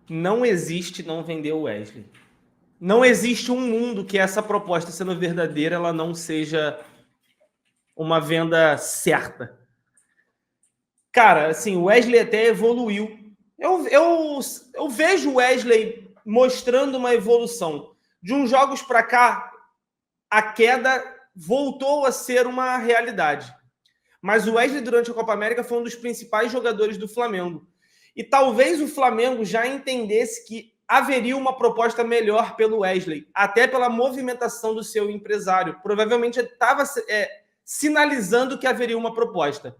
Não existe não vender o Wesley. Não existe um mundo que essa proposta, sendo verdadeira, ela não seja uma venda certa. Cara, assim, o Wesley até evoluiu. Eu vejo o Wesley mostrando uma evolução. De uns jogos para cá, a queda voltou a ser uma realidade. Mas o Wesley, durante a Copa América, foi um dos principais jogadores do Flamengo. E talvez o Flamengo já entendesse que haveria uma proposta melhor pelo Wesley, até pela movimentação do seu empresário. Provavelmente estava sinalizando que haveria uma proposta.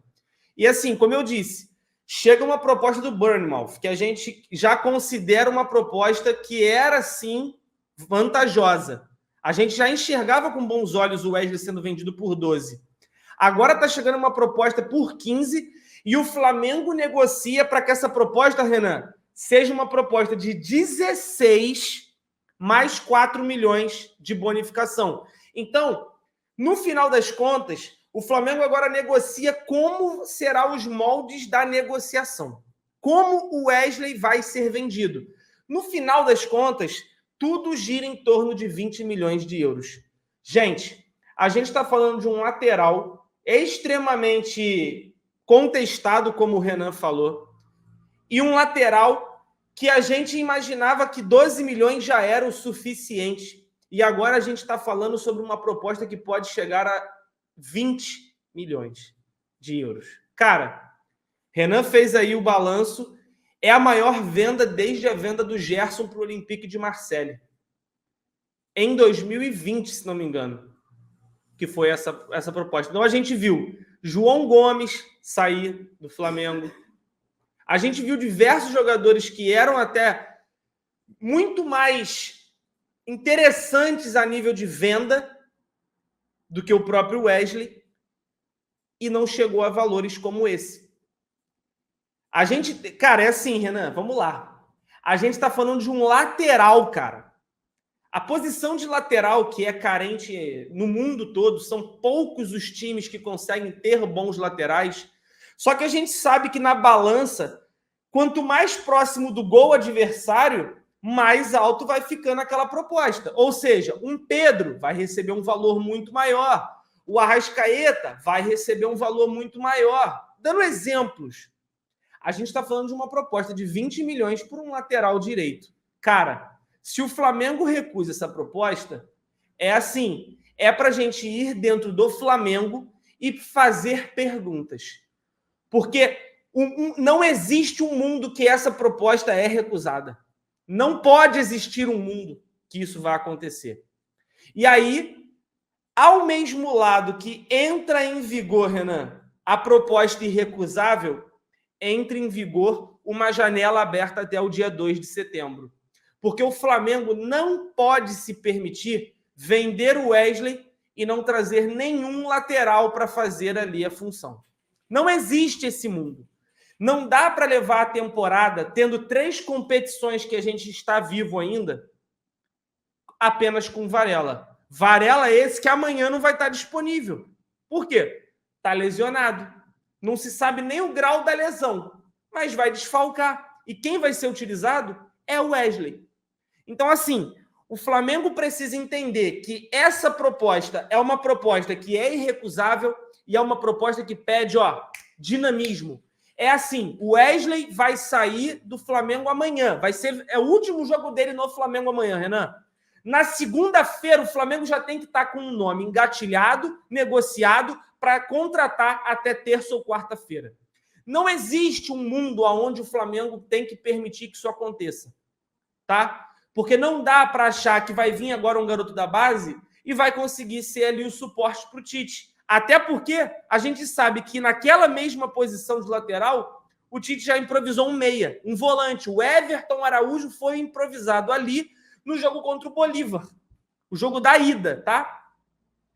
E assim, como eu disse, chega uma proposta do Bournemouth, que a gente já considera uma proposta que era, sim, vantajosa. A gente já enxergava com bons olhos o Wesley sendo vendido por 12. Agora está chegando uma proposta por 15 e o Flamengo negocia para que essa proposta, Renan, seja uma proposta de 16 mais 4 milhões de bonificação. Então, no final das contas, o Flamengo agora negocia como serão os moldes da negociação. Como o Wesley vai ser vendido. No final das contas, tudo gira em torno de 20 milhões de euros. Gente, a gente está falando de um lateral extremamente contestado, como o Renan falou, e um lateral que a gente imaginava que 12 milhões já era o suficiente. E agora a gente está falando sobre uma proposta que pode chegar a 20 milhões de euros. Cara, Renan fez aí o balanço. É a maior venda desde a venda do Gerson para o Olympique de Marseille. Em 2020, se não me engano, que foi essa proposta. Então a gente viu João Gomes sair do Flamengo. A gente viu diversos jogadores que eram até muito mais interessantes a nível de venda do que o próprio Wesley e não chegou a valores como esse. A gente, cara, é assim, Renan, vamos lá. A gente está falando de um lateral, cara. A posição de lateral que é carente no mundo todo, são poucos os times que conseguem ter bons laterais. Só que a gente sabe que na balança, quanto mais próximo do gol adversário, mais alto vai ficando aquela proposta. Ou seja, um Pedro vai receber um valor muito maior. O Arrascaeta vai receber um valor muito maior. Dando exemplos, a gente está falando de uma proposta de 20 milhões por um lateral direito. Cara, se o Flamengo recusa essa proposta, é assim, é para a gente ir dentro do Flamengo e fazer perguntas. Porque não existe um mundo que essa proposta é recusada. Não pode existir um mundo que isso vai acontecer. E aí, ao mesmo lado que entra em vigor, Renan, a proposta irrecusável, entra em vigor uma janela aberta até o dia 2 de setembro. Porque o Flamengo não pode se permitir vender o Wesley e não trazer nenhum lateral para fazer ali a função. Não existe esse mundo. Não dá para levar a temporada, tendo 3 competições que a gente está vivo ainda, apenas com Varela. Varela esse que amanhã não vai estar disponível. Por quê? Está lesionado. Não se sabe nem o grau da lesão, mas vai desfalcar. E quem vai ser utilizado é o Wesley. Então, assim, o Flamengo precisa entender que essa proposta é uma proposta que é irrecusável e é uma proposta que pede, dinamismo. É assim, o Wesley vai sair do Flamengo amanhã. É o último jogo dele no Flamengo amanhã, Renan. Na segunda-feira, o Flamengo já tem que estar com um nome engatilhado, negociado, para contratar até terça ou quarta-feira. Não existe um mundo onde o Flamengo tem que permitir que isso aconteça. Tá? Porque não dá para achar que vai vir agora um garoto da base e vai conseguir ser ali o suporte para o Tite. Até porque a gente sabe que naquela mesma posição de lateral, o Tite já improvisou um meia, um volante. O Everton Araújo foi improvisado ali no jogo contra o Bolívar. O jogo da ida, tá?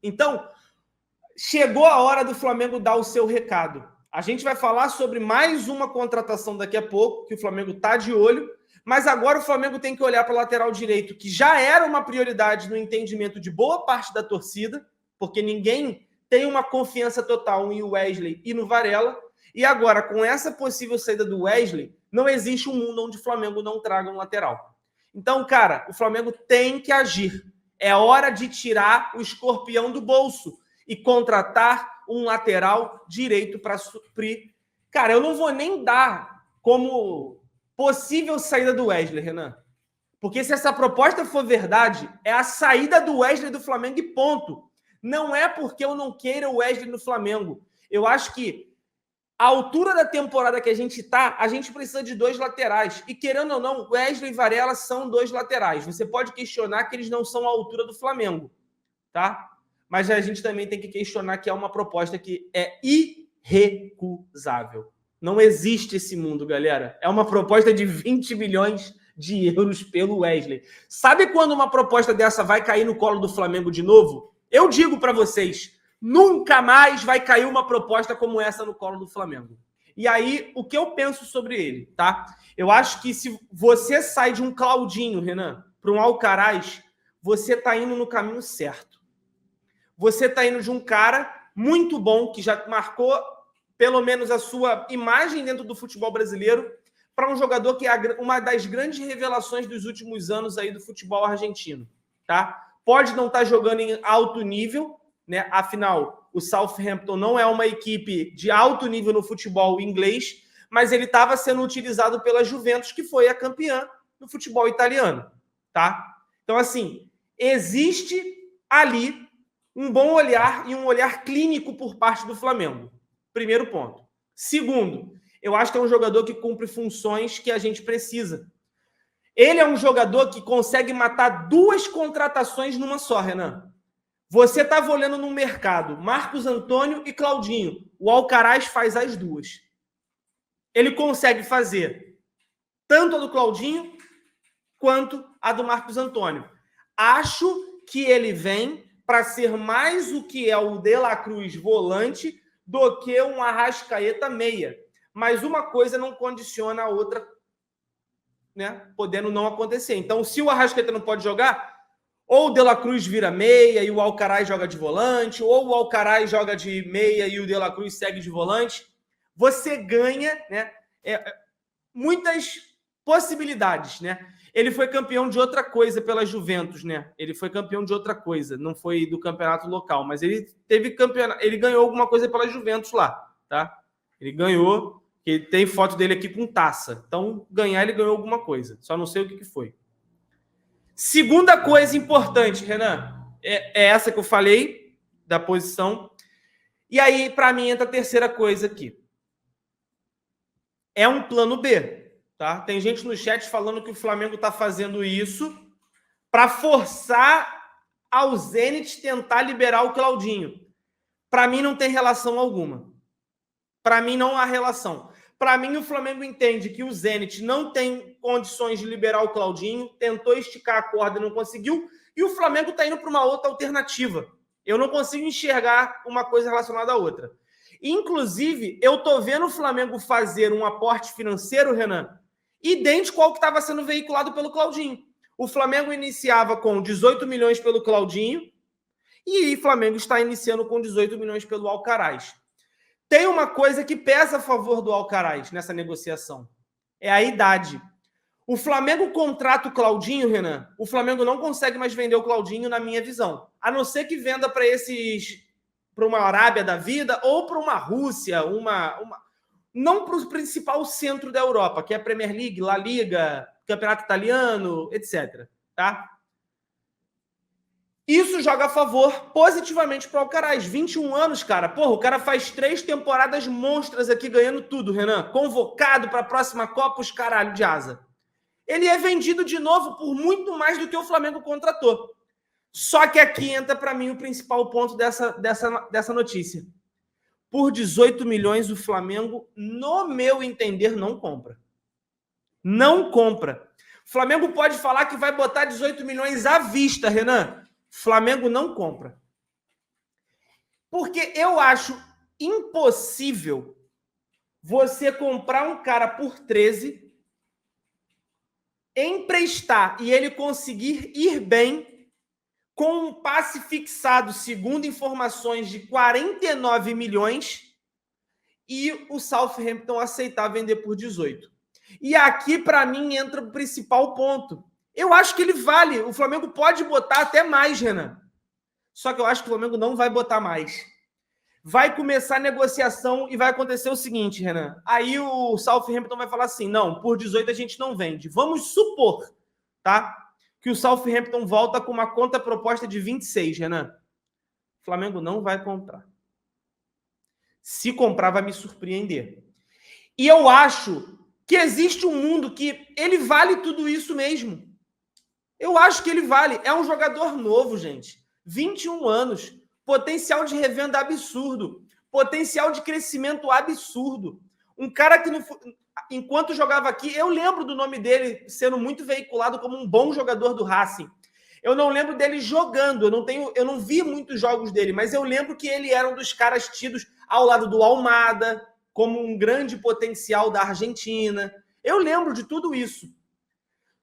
Então, chegou a hora do Flamengo dar o seu recado. A gente vai falar sobre mais uma contratação daqui a pouco, que o Flamengo está de olho, mas agora o Flamengo tem que olhar para o lateral direito, que já era uma prioridade no entendimento de boa parte da torcida, porque ninguém tem uma confiança total em Wesley e no Varela. E agora, com essa possível saída do Wesley, não existe um mundo onde o Flamengo não traga um lateral. Então, cara, o Flamengo tem que agir. É hora de tirar o escorpião do bolso e contratar um lateral direito para suprir. Cara, eu não vou nem dar como possível saída do Wesley, Renan. Porque se essa proposta for verdade, é a saída do Wesley do Flamengo e ponto. Não é porque eu não queira o Wesley no Flamengo. Eu acho que a altura da temporada que a gente tá, a gente precisa de 2 laterais. E querendo ou não, Wesley e Varela são 2 laterais. Você pode questionar que eles não são à altura do Flamengo, tá? Mas a gente também tem que questionar que é uma proposta que é irrecusável. Não existe esse mundo, galera. É uma proposta de 20 milhões de euros pelo Wesley. Sabe quando uma proposta dessa vai cair no colo do Flamengo de novo? Eu digo para vocês, nunca mais vai cair uma proposta como essa no colo do Flamengo. E aí, o que eu penso sobre ele, tá? Eu acho que se você sai de um Claudinho, Renan, para um Alcaraz, você tá indo no caminho certo. Você tá indo de um cara muito bom, que já marcou pelo menos a sua imagem dentro do futebol brasileiro, para um jogador que é uma das grandes revelações dos últimos anos aí do futebol argentino, tá? Pode não estar jogando em alto nível, né? Afinal, o Southampton não é uma equipe de alto nível no futebol inglês, mas ele estava sendo utilizado pela Juventus, que foi a campeã no futebol italiano, tá? Então, assim, existe ali um bom olhar e um olhar clínico por parte do Flamengo. Primeiro ponto. Segundo, eu acho que é um jogador que cumpre funções que a gente precisa. Ele é um jogador que consegue matar 2 contratações numa só, Renan. Você estava olhando no mercado Marcos Antônio e Claudinho. O Alcaraz faz as 2. Ele consegue fazer tanto a do Claudinho quanto a do Marcos Antônio. Acho que ele vem para ser mais o que é o De La Cruz volante do que um Arrascaeta meia. Mas uma coisa não condiciona a outra, né? Podendo não acontecer. Então, se o Arrascaeta não pode jogar, ou o De La Cruz vira meia e o Alcaraz joga de volante, ou o Alcaraz joga de meia e o De La Cruz segue de volante. Você ganha, né, muitas possibilidades, né? Ele foi campeão de outra coisa pela Juventus, né? Ele foi campeão de outra coisa, não foi do campeonato local, mas ele teve campeonato, ele ganhou alguma coisa pela Juventus lá, tá? Ele ganhou, que tem foto dele aqui com taça. Então, ganhar, ele ganhou alguma coisa. Só não sei o que foi. Segunda coisa importante, Renan, é essa que eu falei, da posição. E aí, para mim, entra a terceira coisa aqui. É um plano B, tá? Tem gente no chat falando que o Flamengo está fazendo isso para forçar ao Zenit tentar liberar o Claudinho. Para mim, não tem relação alguma. Para mim, não há relação. Para mim, o Flamengo entende que o Zenit não tem condições de liberar o Claudinho, tentou esticar a corda e não conseguiu, e o Flamengo está indo para uma outra alternativa. Eu não consigo enxergar uma coisa relacionada à outra. Inclusive, eu estou vendo o Flamengo fazer um aporte financeiro, Renan, idêntico ao que estava sendo veiculado pelo Claudinho. O Flamengo iniciava com 18 milhões pelo Claudinho e o Flamengo está iniciando com 18 milhões pelo Alcaraz. Tem uma coisa que pesa a favor do Alcaraz nessa negociação. É a idade. O Flamengo contrata o Claudinho, Renan. O Flamengo não consegue mais vender o Claudinho, na minha visão. A não ser que venda para uma Arábia da vida ou para uma Rússia, não para o principal centro da Europa, que é a Premier League, La Liga, Campeonato Italiano, etc. Tá? Isso joga a favor positivamente para o Alcaraz. 21 anos, cara. Porra, o cara faz 3 temporadas monstras aqui, ganhando tudo, Renan. Convocado para a próxima Copa, os caralho de asa. Ele é vendido de novo por muito mais do que o Flamengo contratou. Só que aqui entra para mim o principal ponto dessa notícia. Por 18 milhões, o Flamengo, no meu entender, não compra. Não compra. O Flamengo pode falar que vai botar 18 milhões à vista, Renan. Flamengo não compra. Porque eu acho impossível você comprar um cara por 13, emprestar e ele conseguir ir bem com um passe fixado, segundo informações, de 49 milhões e o Southampton aceitar vender por 18. E aqui, para mim, entra o principal ponto. Eu acho que ele vale. O Flamengo pode botar até mais, Renan. Só que eu acho que o Flamengo não vai botar mais. Vai começar a negociação e vai acontecer o seguinte, Renan. Aí o Southampton vai falar assim, não, por 18 a gente não vende. Vamos supor, tá? Que o Southampton volta com uma conta proposta de 26, Renan. O Flamengo não vai comprar. Se comprar, vai me surpreender. E eu acho que existe um mundo que ele vale tudo isso mesmo. Eu acho que ele vale. É um jogador novo, gente. 21 anos. Potencial de revenda absurdo. Potencial de crescimento absurdo. Um cara que, enquanto jogava aqui, eu lembro do nome dele sendo muito veiculado como um bom jogador do Racing. Eu não lembro dele jogando, eu não vi muitos jogos dele, mas eu lembro que ele era um dos caras tidos ao lado do Almada, como um grande potencial da Argentina. Eu lembro de tudo isso.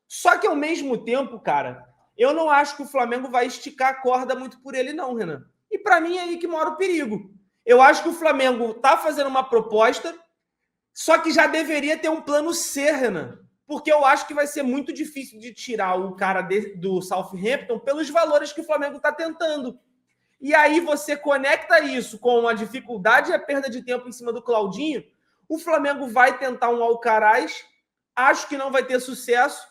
Só que, ao mesmo tempo, cara, eu não acho que o Flamengo vai esticar a corda muito por ele, não, Renan. E para mim é aí que mora o perigo. Eu acho que o Flamengo tá fazendo uma proposta, só que já deveria ter um plano C, Renan. Porque eu acho que vai ser muito difícil de tirar o cara do Southampton pelos valores que o Flamengo está tentando. E aí você conecta isso com a dificuldade e a perda de tempo em cima do Claudinho, o Flamengo vai tentar um Alcaraz, acho que não vai ter sucesso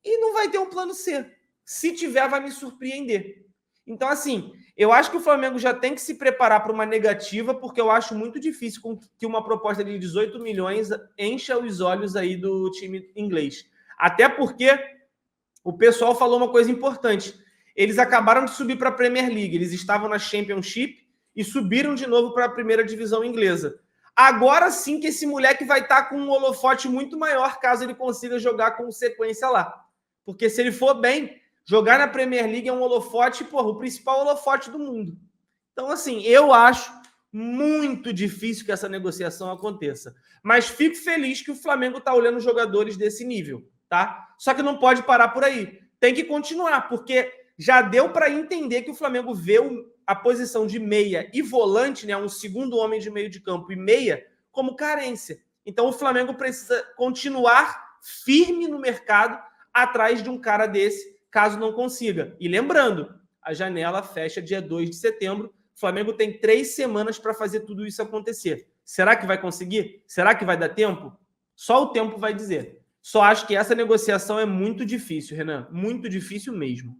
e não vai ter um plano C. Se tiver, vai me surpreender. Então, assim, eu acho que o Flamengo já tem que se preparar para uma negativa, porque eu acho muito difícil que uma proposta de 18 milhões encha os olhos aí do time inglês. Até porque o pessoal falou uma coisa importante. Eles acabaram de subir para a Premier League. Eles estavam na Championship e subiram de novo para a primeira divisão inglesa. Agora sim que esse moleque vai estar com um holofote muito maior caso ele consiga jogar com sequência lá. Porque se ele for bem, jogar na Premier League é um holofote, porra, o principal holofote do mundo. Então, assim, eu acho muito difícil que essa negociação aconteça. Mas fico feliz que o Flamengo está olhando jogadores desse nível, tá? Só que não pode parar por aí. Tem que continuar, porque já deu para entender que o Flamengo vê a posição de meia e volante, né, um segundo homem de meio de campo e meia, como carência. Então o Flamengo precisa continuar firme no mercado atrás de um cara desse, caso não consiga. E lembrando, a janela fecha dia 2 de setembro. O Flamengo tem 3 semanas para fazer tudo isso acontecer. Será que vai conseguir? Será que vai dar tempo? Só o tempo vai dizer. Só acho que essa negociação é muito difícil, Renan. Muito difícil mesmo.